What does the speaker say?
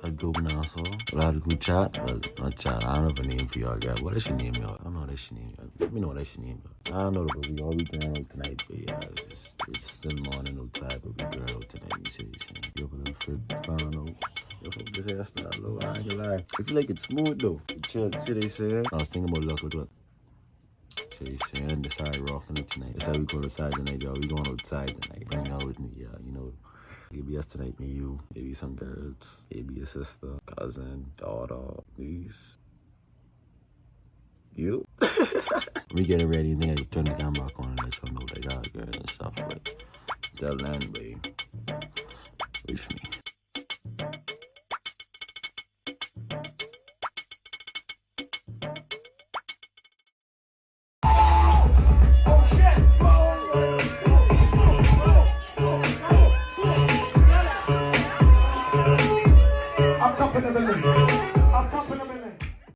a good now, so a lot of good chat. Well, not chat. I don't have a name for y'all, girl. What is your name, y'all? I don't know what is your name. Let me know what is your name, y'all. I don't know, but we all be going out tonight, but yeah, it's still morning outside, but we going out tonight. You see, you have a little fit, I don't know. Yo, fuck this hairstyle, low, I ain't gonna lie. If you like it smooth, though, chill, see they say. I was thinking about look. So you saying this how I rocking it tonight. That's how we go outside tonight, y'all. We going outside tonight. Bring out with me, yeah, you know. Maybe us tonight, me, you, maybe some girls, maybe a sister, cousin, daughter, niece. You? We getting ready, and then I can turn the camera back on and let y'all know that y'all girl and stuff, but tell them, babe. Wait for me. I'm top of the league.